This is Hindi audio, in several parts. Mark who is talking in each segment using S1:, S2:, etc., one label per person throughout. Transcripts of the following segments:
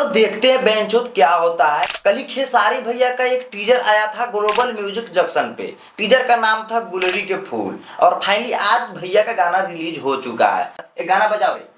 S1: चलो देखते हैं बेंचोद क्या होता है। कल ही खेसारी भैया का एक टीजर आया था ग्लोबल म्यूजिक जंक्शन पे। टीजर का नाम था गुलरी के फूल और फाइनली आज भैया का गाना रिलीज हो चुका है। एक गाना बजाओ रे।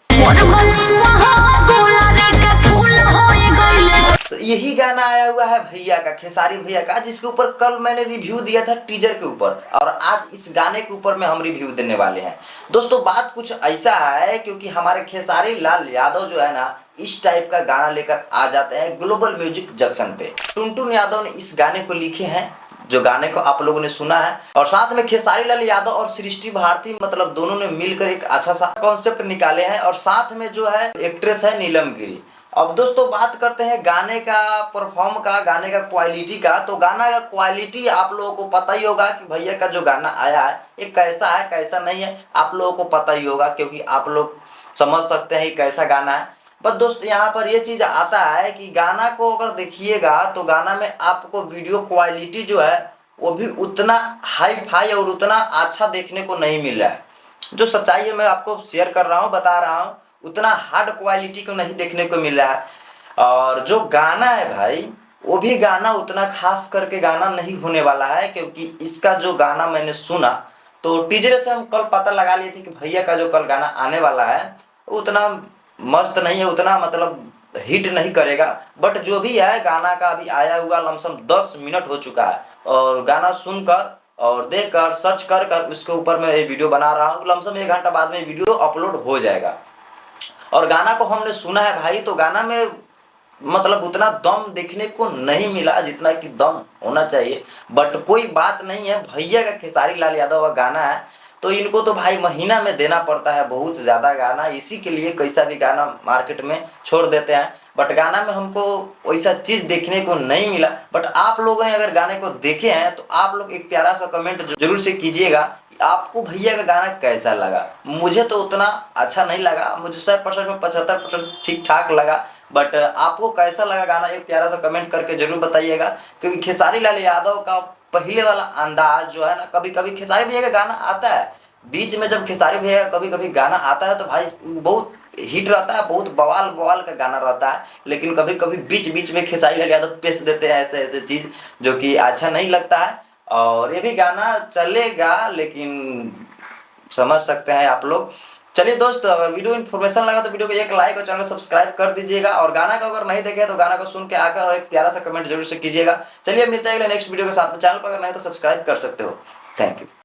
S1: तो यही गाना आया हुआ है भैया का, खेसारी भैया का, जिसके ऊपर कल मैंने रिव्यू दिया था टीजर के ऊपर और आज इस गाने के ऊपर में हम रिव्यू देने वाले हैं। दोस्तों बात कुछ ऐसा है क्योंकि हमारे खेसारी लाल यादव जो है ना इस टाइप का गाना लेकर आ जाते हैं ग्लोबल म्यूजिक जंक्शन पे। टुनटुन यादव ने इस गाने को लिखे हैं, जो गाने को आप लोगों ने सुना है, और साथ में खेसारी लाल यादव और सृष्टि भारती मतलब दोनों ने मिलकर एक अच्छा सा कॉन्सेप्ट निकाले हैं और साथ में जो है एक्ट्रेस है नीलम गिरी। अब दोस्तों बात करते हैं गाने का परफॉर्म का, गाने का क्वालिटी का। तो गाना का क्वालिटी आप लोगों को पता ही होगा कि भैया का जो गाना आया है ये कैसा है कैसा नहीं है, आप लोगों को पता ही होगा क्योंकि आप लोग समझ सकते हैं कैसा गाना है। बस दोस्त यहाँ पर ये चीज़ आता है कि गाना को अगर देखिएगा तो गाना में आपको वीडियो क्वालिटी जो है वो भी उतना हाई फाई और उतना अच्छा देखने को नहीं मिल रहा है। जो सच्चाई है मैं आपको शेयर कर रहा हूँ, बता रहा हूँ, उतना हार्ड क्वालिटी को नहीं देखने को मिल रहा है। और जो गाना है भाई वो भी गाना उतना खास करके गाना नहीं होने वाला है, क्योंकि इसका जो गाना मैंने सुना तो टीजर से हम कल पता लगा लिए थे कि भैया का जो कल गाना आने वाला है उतना मस्त नहीं है, उतना मतलब हिट नहीं करेगा। बट जो भी है गाना का अभी आया हुआ लमसम 10 मिनट हो चुका है और गाना सुनकर और देखकर सर्च कर कर उसके ऊपर मैं ये वीडियो बना रहा हूँ। लमसम 1 घंटा बाद में वीडियो अपलोड हो जाएगा। और गाना को हमने सुना है भाई, तो गाना में मतलब उतना दम देखने को नहीं मिला जितना कि दम होना चाहिए। बट कोई बात नहीं है, भैया का खेसारी लाल यादव का गाना है तो इनको तो भाई महीना में देना पड़ता है बहुत ज़्यादा गाना, इसी के लिए कैसा भी गाना मार्केट में छोड़ देते हैं। बट गाना में हमको वैसा चीज़ देखने को नहीं मिला। बट आप लोगों ने अगर गाने को देखे हैं तो आप लोग एक प्यारा सा कमेंट जरूर से कीजिएगा कि आपको भैया का गाना कैसा लगा। मुझे तो उतना अच्छा नहीं लगा, मुझे 100% में 75% ठीक ठाक लगा। बट आपको कैसा लगा गाना एक प्यारा सा कमेंट करके जरूर बताइएगा, क्योंकि खेसारी लाल यादव का पहले वाला अंदाज जो है ना, कभी कभी खेसारी भैया का गाना आता है बीच में, जब खेसारी भैया का कभी कभी गाना आता है तो भाई बहुत हिट रहता है, बहुत बवाल बवाल का गाना रहता है। लेकिन कभी कभी बीच बीच में खेसारी लाल यादव पेश देते हैं ऐसे ऐसे चीज़ जो कि अच्छा नहीं लगता है। और ये भी गाना चलेगा लेकिन समझ सकते हैं आप लोग। चलिए दोस्त, अगर वीडियो इन्फॉर्मेशन लगा तो वीडियो को एक लाइक और चैनल को सब्सक्राइब कर दीजिएगा। और गाना को अगर नहीं देखे तो गाना को सुन के आकर और एक प्यारा सा कमेंट जरूर से कीजिएगा। चलिए मिलते हैं अगले नेक्स्ट वीडियो के साथ में। चैनल पर अगर नहीं तो सब्सक्राइब कर सकते हो। Thank you.